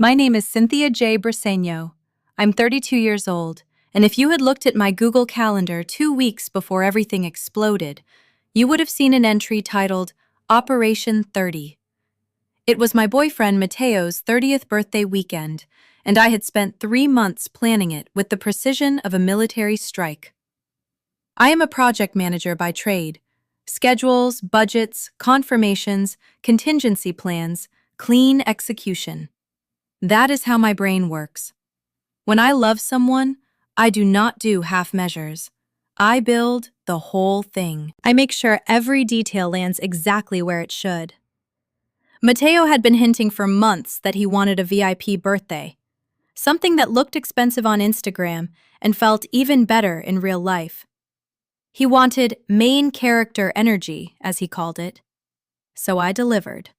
My name is Cynthia J. Briseño. I'm 32 years old, and if you had looked at my Google Calendar 2 weeks before everything exploded, you would have seen an entry titled Operation 30. It was my boyfriend Mateo's 30th birthday weekend, and I had spent 3 months planning it with the precision of a military strike. I am a project manager by trade. Schedules, budgets, confirmations, contingency plans, clean execution. That is how my brain works. When I love someone, I do not do half measures. I build the whole thing. I make sure every detail lands exactly where it should. Mateo had been hinting for months that he wanted a VIP birthday, something that looked expensive on Instagram and felt even better in real life. He wanted main character energy, as he called it. So I delivered.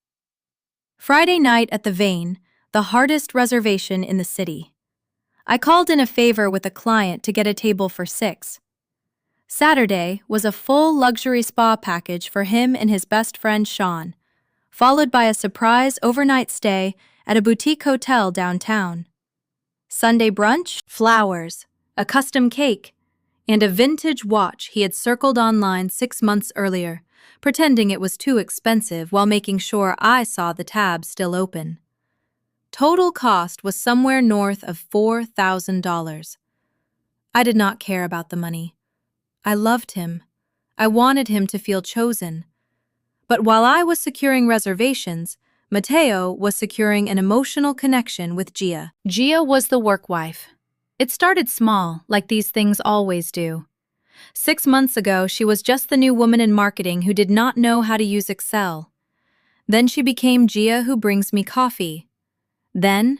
Friday night at the Vane, the hardest reservation in the city. I called in a favor with a client to get a table for 6. Saturday was a full luxury spa package for him and his best friend Sean, followed by a surprise overnight stay at a boutique hotel downtown. Sunday brunch, flowers, a custom cake, and a vintage watch he had circled online 6 months earlier, pretending it was too expensive while making sure I saw the tab still open. Total cost was somewhere north of $4,000. I did not care about the money. I loved him. I wanted him to feel chosen. But while I was securing reservations, Mateo was securing an emotional connection with Gia. Gia was the work wife. It started small, like these things always do. 6 months ago, she was just the new woman in marketing who did not know how to use Excel. Then she became Gia who brings me coffee. Then,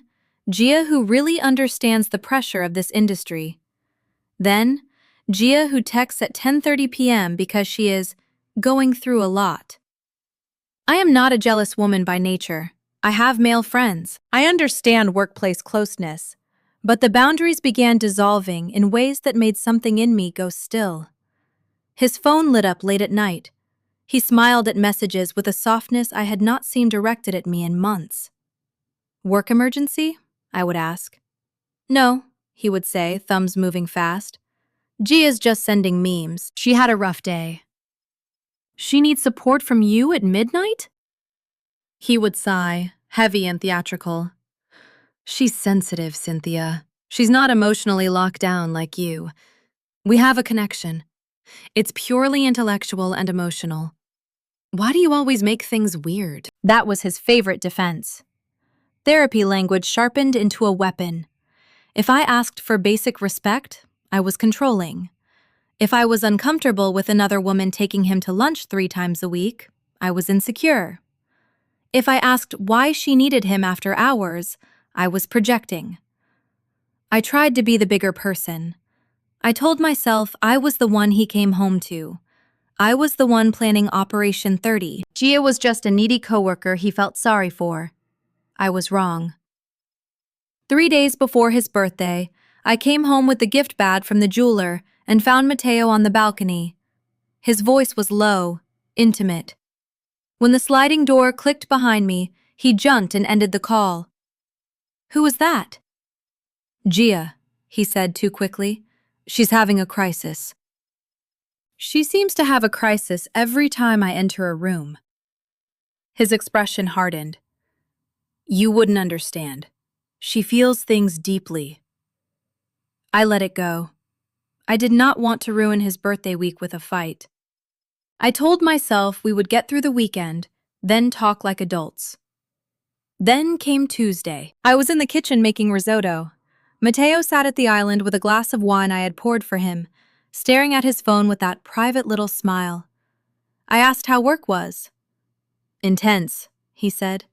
Gia who really understands the pressure of this industry. Then, Gia who texts at 10:30 p.m. because she is going through a lot. I am not a jealous woman by nature. I have male friends. I understand workplace closeness. But the boundaries began dissolving in ways that made something in me go still. His phone lit up late at night. He smiled at messages with a softness I had not seen directed at me in months. "Work emergency?" I would ask. "No," he would say, thumbs moving fast. "Gia's just sending memes. She had a rough day." "She needs support from you at midnight?" He would sigh, heavy and theatrical. "She's sensitive, Cynthia. She's not emotionally locked down like you. We have a connection. It's purely intellectual and emotional. Why do you always make things weird?" That was his favorite defense. Therapy language sharpened into a weapon. If I asked for basic respect, I was controlling. If I was uncomfortable with another woman taking him to lunch 3 times a week, I was insecure. If I asked why she needed him after hours, I was projecting. I tried to be the bigger person. I told myself I was the one he came home to. I was the one planning Operation 30. Gia was just a needy coworker he felt sorry for. I was wrong. 3 days before his birthday, I came home with the gift bag from the jeweler and found Mateo on the balcony. His voice was low, intimate. When the sliding door clicked behind me, he jumped and ended the call. "Who was that?" "Gia," he said too quickly. "She's having a crisis." She seems to have a crisis every time I enter a room. His expression hardened. "You wouldn't understand. She feels things deeply." I let it go. I did not want to ruin his birthday week with a fight. I told myself we would get through the weekend, then talk like adults. Then came Tuesday. I was in the kitchen making risotto. Mateo sat at the island with a glass of wine I had poured for him, staring at his phone with that private little smile. I asked how work was. "Intense," he said.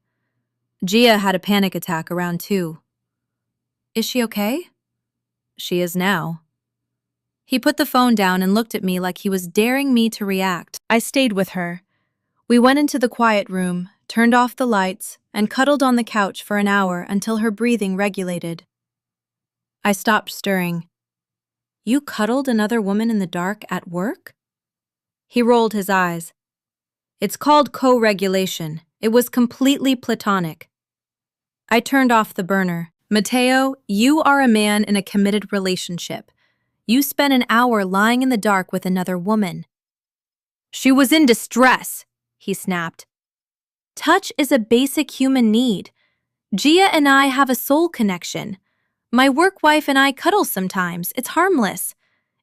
"Gia had a panic attack around 2. "Is she okay?" "She is now." He put the phone down and looked at me like he was daring me to react. I stayed with her. We went into the quiet room, turned off the lights, and cuddled on the couch for an hour until her breathing regulated. I stopped stirring. "You cuddled another woman in the dark at work?" He rolled his eyes. "It's called co-regulation. It was completely platonic." I turned off the burner. Mateo, you are a man in a committed relationship. You spent an hour lying in the dark with another woman. She was in distress, he snapped. Touch is a basic human need. Gia and I have a soul connection. My work wife and I cuddle sometimes. It's harmless.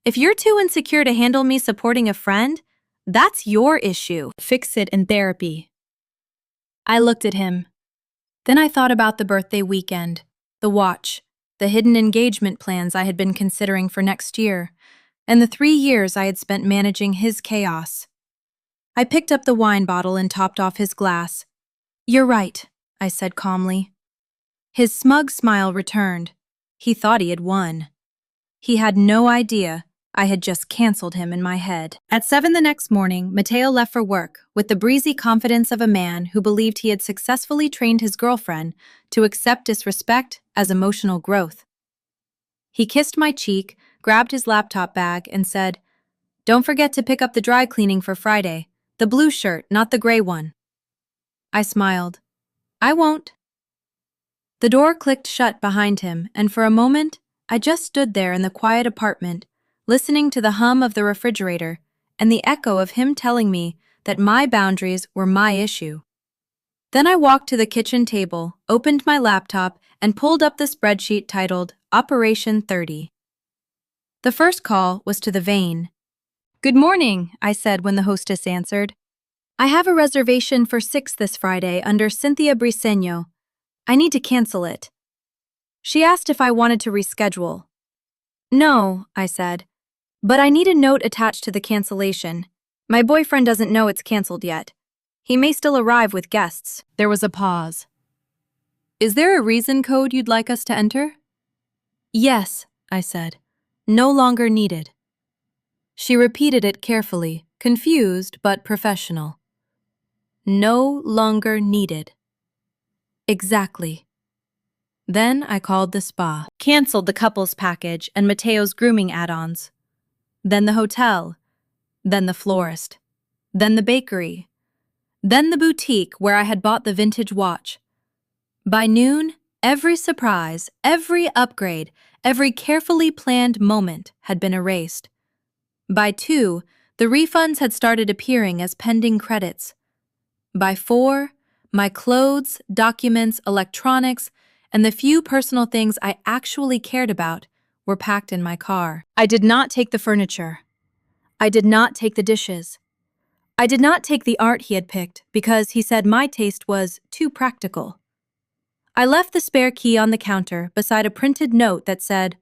If you're too insecure to handle me supporting a friend, that's your issue. Fix it in therapy. I looked at him. Then I thought about the birthday weekend, the watch, the hidden engagement plans I had been considering for next year, and the 3 years I had spent managing his chaos. I picked up the wine bottle and topped off his glass. You're right, I said calmly. His smug smile returned. He thought he had won. He had no idea I had just canceled him in my head. At 7 the next morning, Mateo left for work with the breezy confidence of a man who believed he had successfully trained his girlfriend to accept disrespect as emotional growth. He kissed my cheek, grabbed his laptop bag, and said, "Don't forget to pick up the dry cleaning for Friday. The blue shirt, not the gray one." I smiled. I won't. The door clicked shut behind him, and for a moment, I just stood there in the quiet apartment, listening to the hum of the refrigerator and the echo of him telling me that my boundaries were my issue. Then I walked to the kitchen table, opened my laptop, and pulled up the spreadsheet titled Operation 30. The first call was to the vein. "Good morning," I said when the hostess answered. "I have a reservation for 6 this Friday under Cynthia Briseño. I need to cancel it." She asked if I wanted to reschedule. "No," I said, "but I need a note attached to the cancellation. My boyfriend doesn't know it's canceled yet. He may still arrive with guests." There was a pause. "Is there a reason code you'd like us to enter?" "Yes," I said. "No longer needed." She repeated it carefully, confused but professional. No longer needed. Exactly. Then I called the spa, canceled the couples package and Mateo's grooming add-ons. Then the hotel. Then the florist. Then the bakery. Then the boutique where I had bought the vintage watch. By noon, every surprise, every upgrade, every carefully planned moment had been erased. By 2, the refunds had started appearing as pending credits. By 4, my clothes, documents, electronics, and the few personal things I actually cared about were packed in my car. I did not take the furniture. I did not take the dishes. I did not take the art he had picked because he said my taste was too practical. I left the spare key on the counter beside a printed note that said,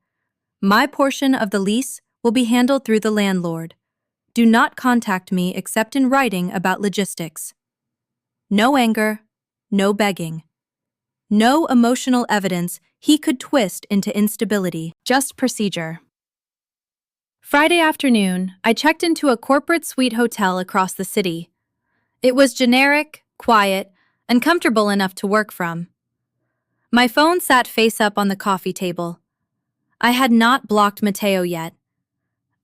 "My portion of the lease will be handled through the landlord. Do not contact me except in writing about logistics." No anger, no begging. No emotional evidence he could twist into instability, just procedure. Friday afternoon, I checked into a corporate suite hotel across the city. It was generic, quiet, and comfortable enough to work from. My phone sat face up on the coffee table. I had not blocked Mateo yet.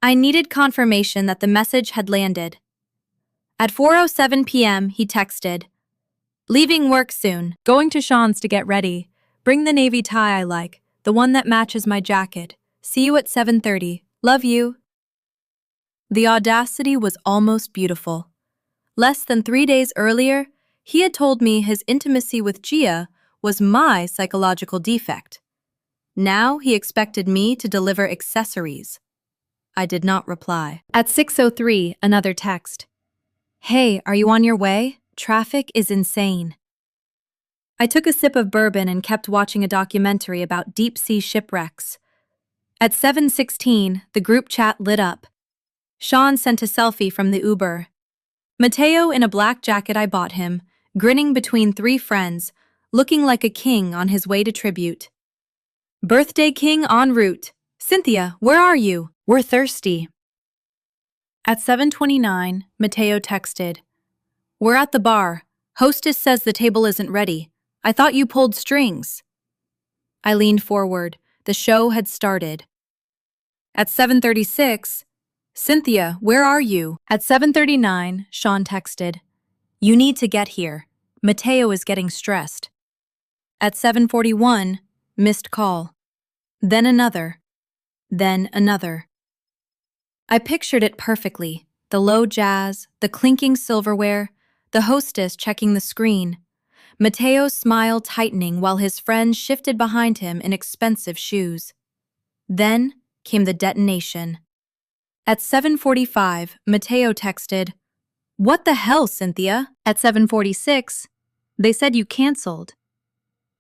I needed confirmation that the message had landed. At 4:07 p.m., he texted, "Leaving work soon, going to Sean's to get ready. Bring the navy tie I like, the one that matches my jacket. See you at 7:30. Love you." The audacity was almost beautiful. Less than 3 days earlier, he had told me his intimacy with Gia was my psychological defect. Now he expected me to deliver accessories. I did not reply. At 6:03, another text. "Hey, are you on your way? Traffic is insane." I took a sip of bourbon and kept watching a documentary about deep-sea shipwrecks. At 7:16, the group chat lit up. Sean sent a selfie from the Uber. Mateo in a black jacket I bought him, grinning between 3 friends, looking like a king on his way to tribute. "Birthday king en route. Cynthia, where are you? We're thirsty." At 7:29, Mateo texted, "We're at the bar. Hostess says the table isn't ready. I thought you pulled strings." I leaned forward. The show had started. At 7:36, "Cynthia, where are you?" At 7:39, Sean texted, "You need to get here. Mateo is getting stressed." At 7:41, missed call. Then another. Then another. I pictured it perfectly. The low jazz, the clinking silverware, the hostess checking the screen, Mateo's smile tightening while his friend shifted behind him in expensive shoes. Then came the detonation. At 7:45, Mateo texted, "What the hell, Cynthia?" At 7:46, they said you canceled.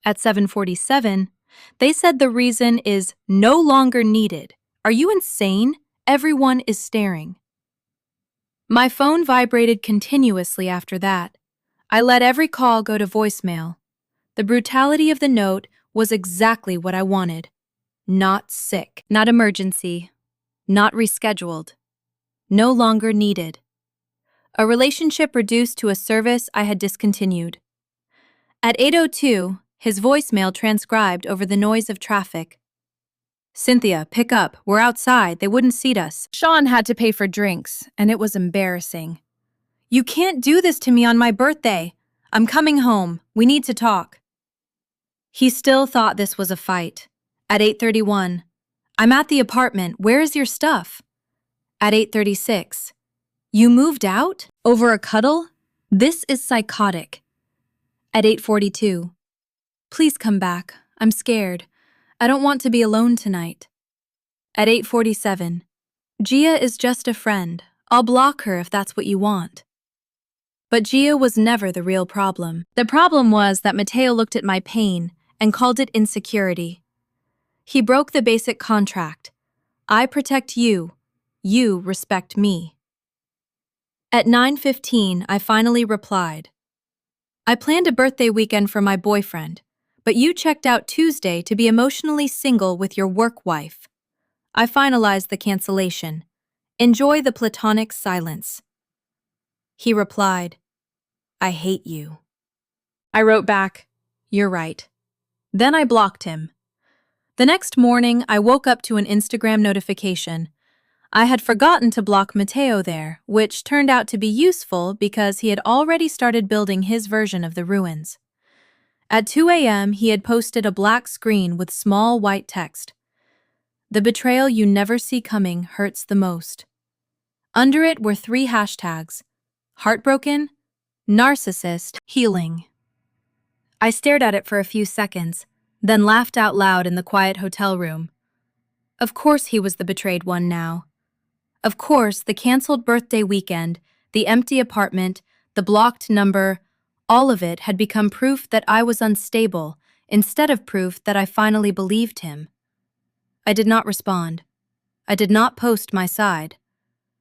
At 7:47, they said the reason is no longer needed. Are you insane? Everyone is staring. My phone vibrated continuously after that. I let every call go to voicemail. The brutality of the note was exactly what I wanted. Not sick, not emergency, not rescheduled. No longer needed. A relationship reduced to a service I had discontinued. At 8:02, his voicemail transcribed over the noise of traffic. "Cynthia, pick up. We're outside. They wouldn't seat us. Sean had to pay for drinks, and it was embarrassing. You can't do this to me on my birthday. I'm coming home. We need to talk." He still thought this was a fight. At 8:31, "I'm at the apartment. Where is your stuff?" At 8:36, "You moved out? Over a cuddle? This is psychotic." At 8:42, "Please come back. I'm scared. I don't want to be alone tonight." At 8:47, "Gia is just a friend. I'll block her if that's what you want." But Gia was never the real problem. The problem was that Mateo looked at my pain and called it insecurity. He broke the basic contract. I protect you. You respect me. At 9:15, I finally replied, "I planned a birthday weekend for my boyfriend, but you checked out Tuesday to be emotionally single with your work wife. I finalized the cancellation. Enjoy the platonic silence." He replied, "I hate you." I wrote back, "You're right." Then I blocked him. The next morning, I woke up to an Instagram notification. I had forgotten to block Mateo there, which turned out to be useful because he had already started building his version of the ruins. At 2 a.m., he had posted a black screen with small white text. "The betrayal you never see coming hurts the most." Under it were 3 hashtags: heartbroken, narcissist, healing. I stared at it for a few seconds, then laughed out loud in the quiet hotel room. Of course he was the betrayed one now. Of course, the canceled birthday weekend, the empty apartment, the blocked number, all of it had become proof that I was unstable instead of proof that I finally believed him. I did not respond. I did not post my side.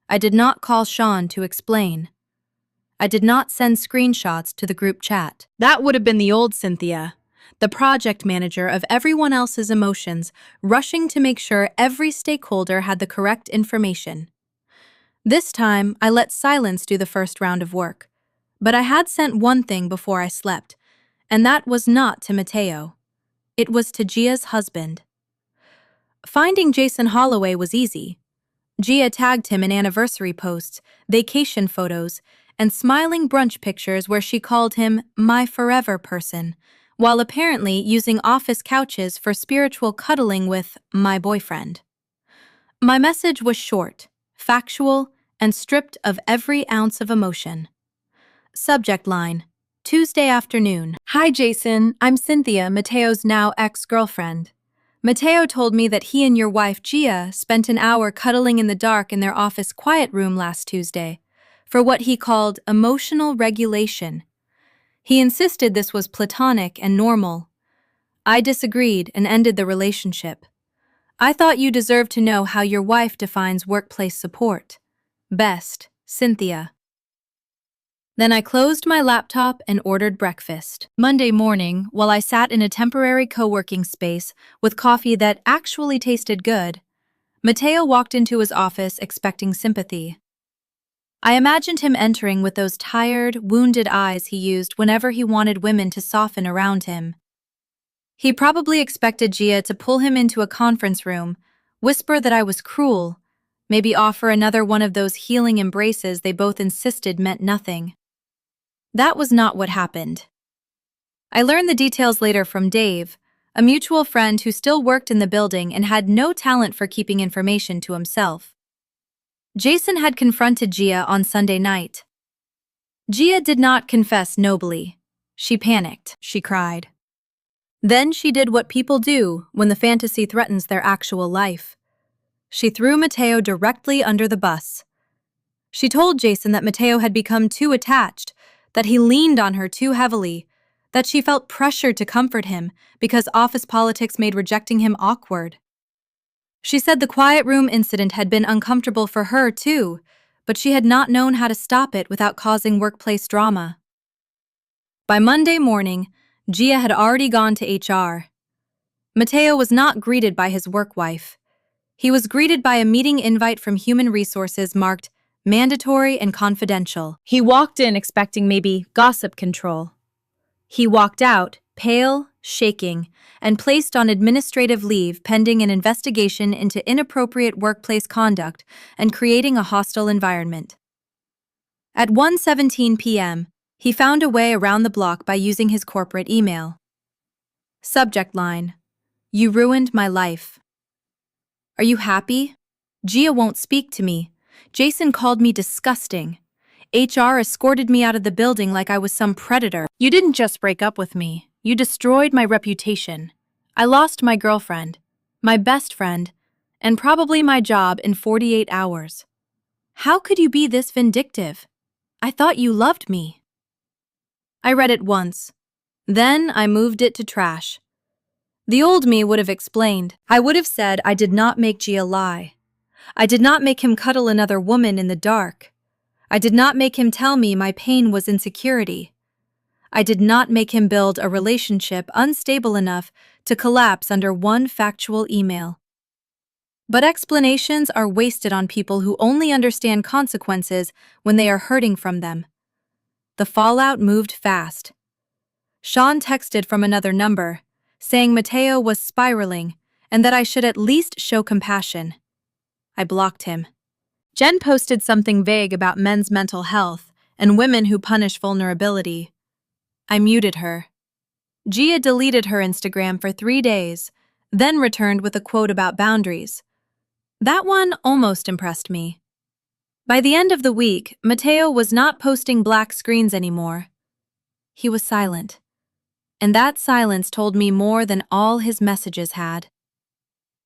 I did not call Sean to explain. I did not send screenshots to the group chat. That would have been the old Cynthia, the project manager of everyone else's emotions, rushing to make sure every stakeholder had the correct information. This time, I let silence do the first round of work. But I had sent one thing before I slept, and that was not to Mateo. It was to Gia's husband. Finding Jason Holloway was easy. Gia tagged him in anniversary posts, vacation photos, and smiling brunch pictures where she called him my forever person, while apparently using office couches for spiritual cuddling with my boyfriend. My message was short, factual, and stripped of every ounce of emotion. Subject line: Tuesday afternoon. "Hi Jason, I'm Cynthia, Mateo's now ex-girlfriend. Mateo told me that he and your wife Gia spent an hour cuddling in the dark in their office quiet room last Tuesday for what he called emotional regulation. He insisted this was platonic and normal. I disagreed and ended the relationship. I thought you deserved to know how your wife defines workplace support. Best, Cynthia." Then I closed my laptop and ordered breakfast. Monday morning, while I sat in a temporary co-working space with coffee that actually tasted good, Mateo walked into his office expecting sympathy. I imagined him entering with those tired, wounded eyes he used whenever he wanted women to soften around him. He probably expected Gia to pull him into a conference room, whisper that I was cruel, maybe offer another one of those healing embraces they both insisted meant nothing. That was not what happened. I learned the details later from Dave, a mutual friend who still worked in the building and had no talent for keeping information to himself. Jason had confronted Gia on Sunday night. Gia did not confess nobly. She panicked, she cried. Then she did what people do when the fantasy threatens their actual life. She threw Mateo directly under the bus. She told Jason that Mateo had become too attached, that he leaned on her too heavily, that she felt pressured to comfort him because office politics made rejecting him awkward. She said the quiet room incident had been uncomfortable for her too, but she had not known how to stop it without causing workplace drama. By Monday morning, Gia had already gone to HR. Mateo was not greeted by his work wife. He was greeted by a meeting invite from Human Resources marked mandatory and confidential. He walked in expecting maybe gossip control. He walked out, pale, shaking, and placed on administrative leave pending an investigation into inappropriate workplace conduct and creating a hostile environment. At 1:17 p.m., he found a way around the block by using his corporate email. Subject line: "You ruined my life. Are you happy? Gia won't speak to me. Jason called me disgusting. HR escorted me out of the building like I was some predator. You didn't just break up with me. You destroyed my reputation. I lost my girlfriend, my best friend, and probably my job in 48 hours. How could you be this vindictive? I thought you loved me." I read it once. Then I moved it to trash. The old me would have explained. I would have said I did not make Gia lie. I did not make him cuddle another woman in the dark. I did not make him tell me my pain was insecurity. I did not make him build a relationship unstable enough to collapse under one factual email. But explanations are wasted on people who only understand consequences when they are hurting from them. The fallout moved fast. Sean texted from another number, saying Mateo was spiraling and that I should at least show compassion. I blocked him. Jen posted something vague about men's mental health and women who punish vulnerability. I muted her. Gia deleted her Instagram for 3 days, then returned with a quote about boundaries. That one almost impressed me. By the end of the week, Mateo was not posting black screens anymore. He was silent. And that silence told me more than all his messages had.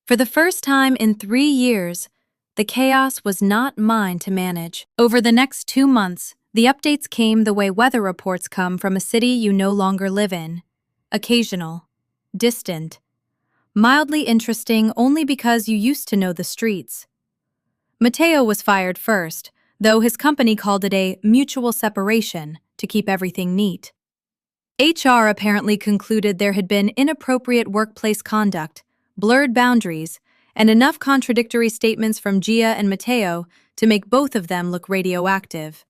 For the first time in 3 years, the chaos was not mine to manage. Over the next 2 months, the updates came the way weather reports come from a city you no longer live in. Occasional, distant, mildly interesting only because you used to know the streets. Mateo was fired first, though his company called it a mutual separation to keep everything neat. HR apparently concluded there had been inappropriate workplace conduct, blurred boundaries, and enough contradictory statements from Gia and Mateo to make both of them look radioactive.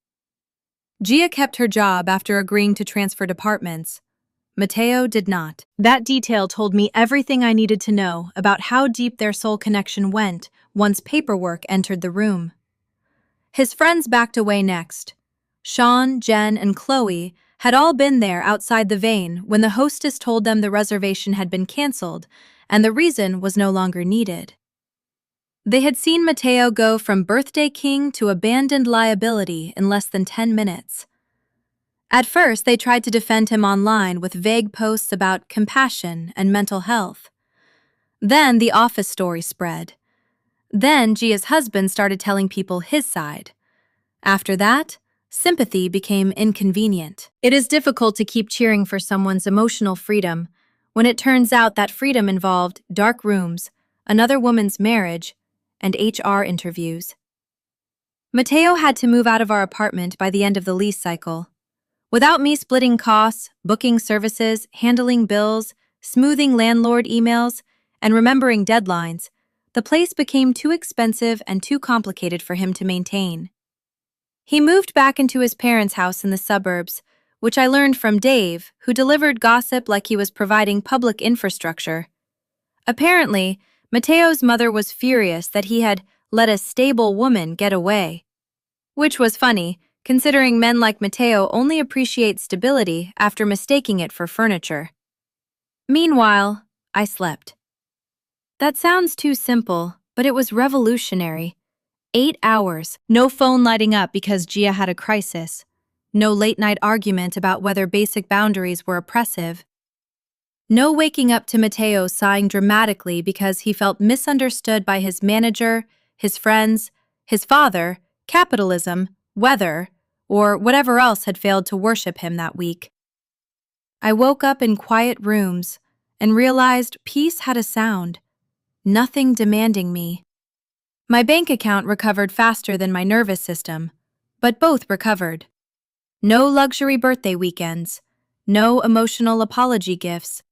Gia kept her job after agreeing to transfer departments. Mateo did not. That detail told me everything I needed to know about how deep their soul connection went once paperwork entered the room. His friends backed away next. Sean, Jen, and Chloe had all been there outside the vein when the hostess told them the reservation had been canceled and the reason was no longer needed. They had seen Mateo go from birthday king to abandoned liability in less than 10 minutes. At first, they tried to defend him online with vague posts about compassion and mental health. Then the office story spread. Then Gia's husband started telling people his side. After that, sympathy became inconvenient. It is difficult to keep cheering for someone's emotional freedom when it turns out that freedom involved dark rooms, another woman's marriage, and HR interviews. Mateo had to move out of our apartment by the end of the lease cycle. Without me splitting costs, booking services, handling bills, smoothing landlord emails, and remembering deadlines, the place became too expensive and too complicated for him to maintain. He moved back into his parents' house in the suburbs, which I learned from Dave, who delivered gossip like he was providing public infrastructure. Apparently, Mateo's mother was furious that he had let a stable woman get away. Which was funny, considering men like Mateo only appreciate stability after mistaking it for furniture. Meanwhile, I slept. That sounds too simple, but it was revolutionary. 8 hours, no phone lighting up because Gia had a crisis. No late-night argument about whether basic boundaries were oppressive. No waking up to Mateo sighing dramatically because he felt misunderstood by his manager, his friends, his father, capitalism, weather, or whatever else had failed to worship him that week. I woke up in quiet rooms and realized peace had a sound, nothing demanding me. My bank account recovered faster than my nervous system, but both recovered. No luxury birthday weekends, no emotional apology gifts,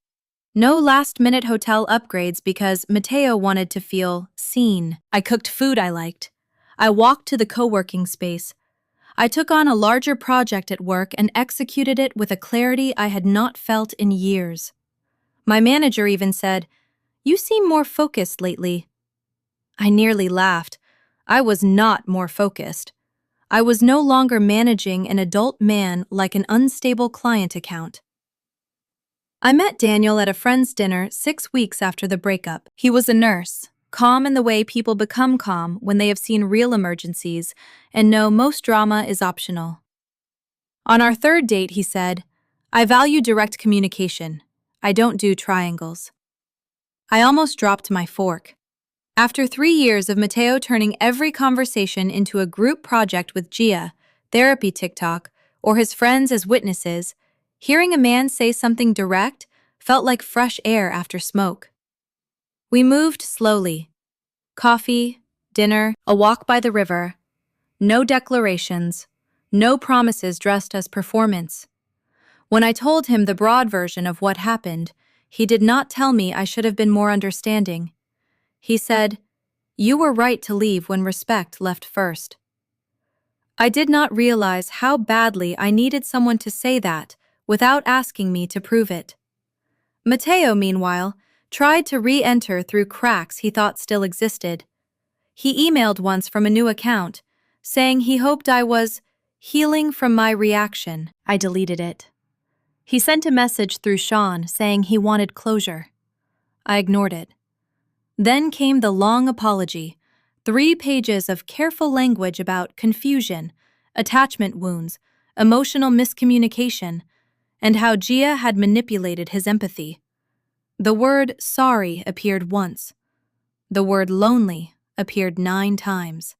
no last-minute hotel upgrades because Mateo wanted to feel seen. I cooked food I liked. I walked to the co-working space. I took on a larger project at work and executed it with a clarity I had not felt in years. My manager even said, "You seem more focused lately." I nearly laughed. I was not more focused. I was no longer managing an adult man like an unstable client account. I met Daniel at a friend's dinner 6 weeks after the breakup. He was a nurse, calm in the way people become calm when they have seen real emergencies and know most drama is optional. On our third date, he said, "I value direct communication. I don't do triangles." I almost dropped my fork. After 3 years of Mateo turning every conversation into a group project with Gia, therapy TikTok, or his friends as witnesses, hearing a man say something direct felt like fresh air after smoke. We moved slowly. Coffee, dinner, a walk by the river. No declarations, no promises dressed as performance. When I told him the broad version of what happened, he did not tell me I should have been more understanding. He said, "You were right to leave when respect left first." I did not realize how badly I needed someone to say that without asking me to prove it. Mateo, meanwhile, tried to re-enter through cracks he thought still existed. He emailed once from a new account, saying he hoped I was healing from my reaction. I deleted it. He sent a message through Sean saying he wanted closure. I ignored it. Then came the long apology, 3 pages of careful language about confusion, attachment wounds, emotional miscommunication, and how Gia had manipulated his empathy. The word sorry appeared once. The word lonely appeared 9 times.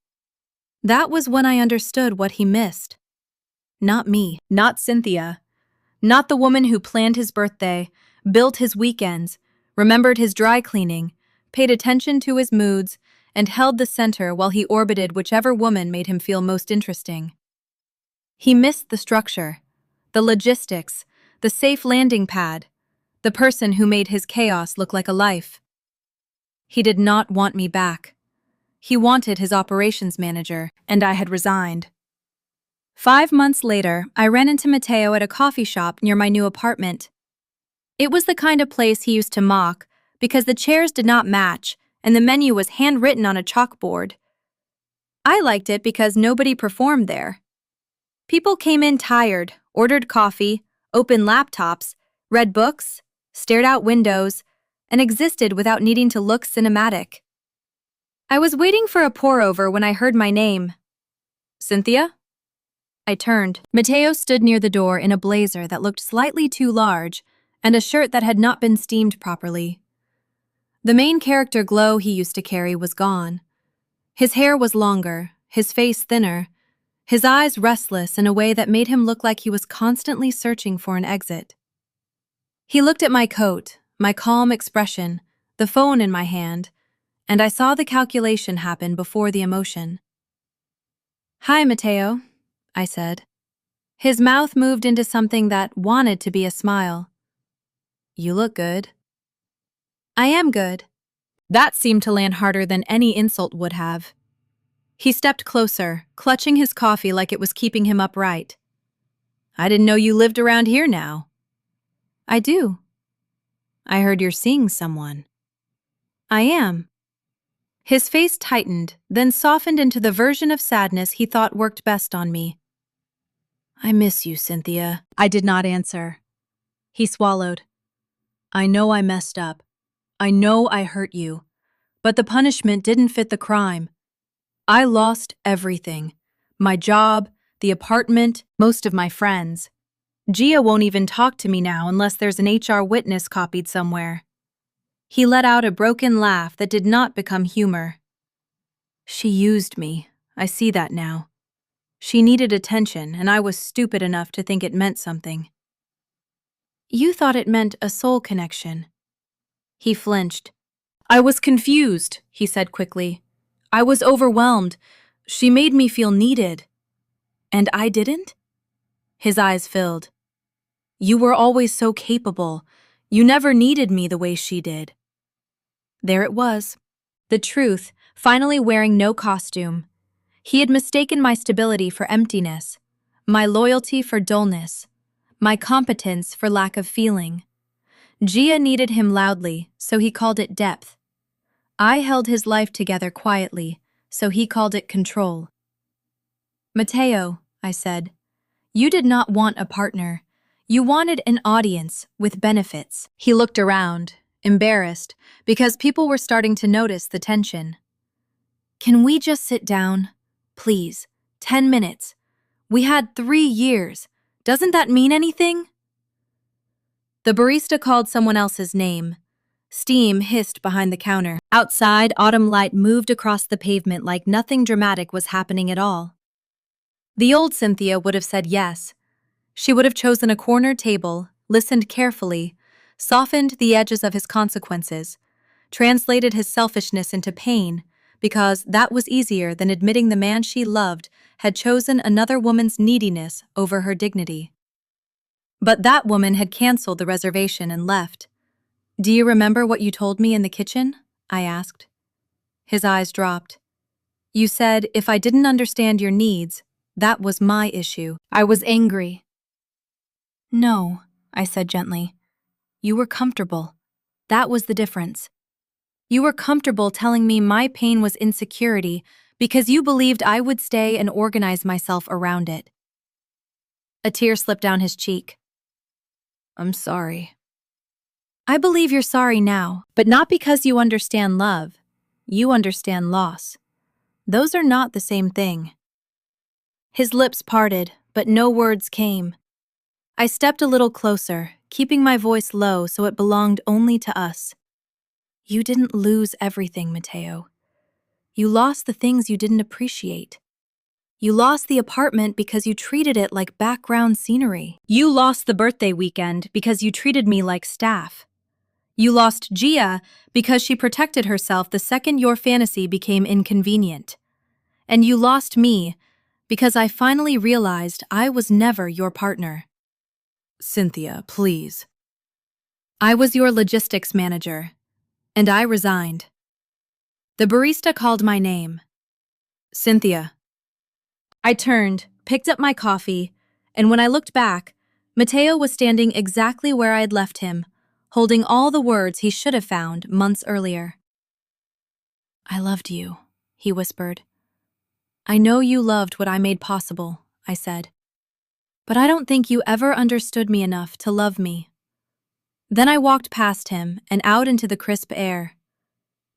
That was when I understood what he missed. Not me, not Cynthia, not the woman who planned his birthday, built his weekends, remembered his dry cleaning, paid attention to his moods, and held the center while he orbited whichever woman made him feel most interesting. He missed the structure, the logistics, the safe landing pad, the person who made his chaos look like a life. He did not want me back. He wanted his operations manager, and I had resigned. 5 months later, I ran into Mateo at a coffee shop near my new apartment. It was the kind of place he used to mock because the chairs did not match and the menu was handwritten on a chalkboard. I liked it because nobody performed there. People came in tired, ordered coffee, opened laptops, read books, stared out windows, and existed without needing to look cinematic. I was waiting for a pour-over when I heard my name. "Cynthia?" I turned. Mateo stood near the door in a blazer that looked slightly too large and a shirt that had not been steamed properly. The main character glow he used to carry was gone. His hair was longer, his face thinner, his eyes restless in a way that made him look like he was constantly searching for an exit. He looked at my coat, my calm expression, the phone in my hand, and I saw the calculation happen before the emotion. "Hi, Mateo," I said. His mouth moved into something that wanted to be a smile. "You look good." "I am good." That seemed to land harder than any insult would have. He stepped closer, clutching his coffee like it was keeping him upright. "I didn't know you lived around here now." "I do." "I heard you're seeing someone." "I am." His face tightened, then softened into the version of sadness he thought worked best on me. I miss you, Cynthia. I did not answer. He swallowed. I know I messed up. I know I hurt you. But the punishment didn't fit the crime. I lost everything. My job, the apartment, most of my friends. Gia won't even talk to me now unless there's an HR witness copied somewhere. He let out a broken laugh that did not become humor. She used me. I see that now. She needed attention, and I was stupid enough to think it meant something. You thought it meant a soul connection. He flinched. I was confused, he said quickly. I was overwhelmed. She made me feel needed. And I didn't? His eyes filled. You were always so capable. You never needed me the way she did. There it was. The truth, finally wearing no costume. He had mistaken my stability for emptiness, my loyalty for dullness, my competence for lack of feeling. Gia needed him loudly, so he called it depth. I held his life together quietly, so he called it control. Mateo, I said, you did not want a partner. You wanted an audience with benefits. He looked around, embarrassed, because people were starting to notice the tension. Can we just sit down? Please, 10 minutes. We had 3 years. Doesn't that mean anything? The barista called someone else's name. Steam hissed behind the counter. Outside, autumn light moved across the pavement like nothing dramatic was happening at all. The old Cynthia would have said yes. She would have chosen a corner table, listened carefully, softened the edges of his consequences, translated his selfishness into pain, because that was easier than admitting the man she loved had chosen another woman's neediness over her dignity. But that woman had canceled the reservation and left. Do you remember what you told me in the kitchen? I asked. His eyes dropped. You said if I didn't understand your needs, that was my issue. I was angry. No, I said gently. You were comfortable. That was the difference. You were comfortable telling me my pain was insecurity because you believed I would stay and organize myself around it. A tear slipped down his cheek. I'm sorry. I believe you're sorry now, but not because you understand love. You understand loss. Those are not the same thing. His lips parted, but no words came. I stepped a little closer, keeping my voice low so it belonged only to us. You didn't lose everything, Mateo. You lost the things you didn't appreciate. You lost the apartment because you treated it like background scenery. You lost the birthday weekend because you treated me like staff. You lost Gia because she protected herself the second your fantasy became inconvenient. And you lost me because I finally realized I was never your partner. Cynthia, please. I was your logistics manager. And I resigned. The barista called my name. Cynthia. I turned, picked up my coffee, and when I looked back, Mateo was standing exactly where I had left him, holding all the words he should have found months earlier. I loved you, he whispered. I know you loved what I made possible, I said. But I don't think you ever understood me enough to love me. Then I walked past him and out into the crisp air.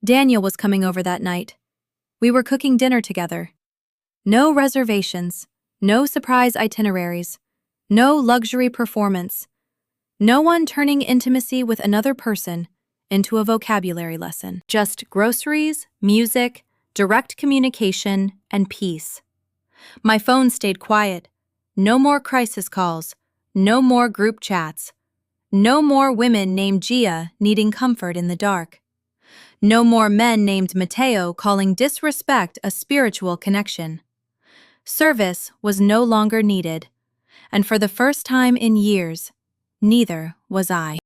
Daniel was coming over that night. We were cooking dinner together. No reservations, no surprise itineraries, no luxury performance. No one turning intimacy with another person into a vocabulary lesson. Just groceries, music, direct communication, and peace. My phone stayed quiet. No more crisis calls. No more group chats. No more women named Gia needing comfort in the dark. No more men named Mateo calling disrespect a spiritual connection. Service was no longer needed, and for the first time in years, neither was I.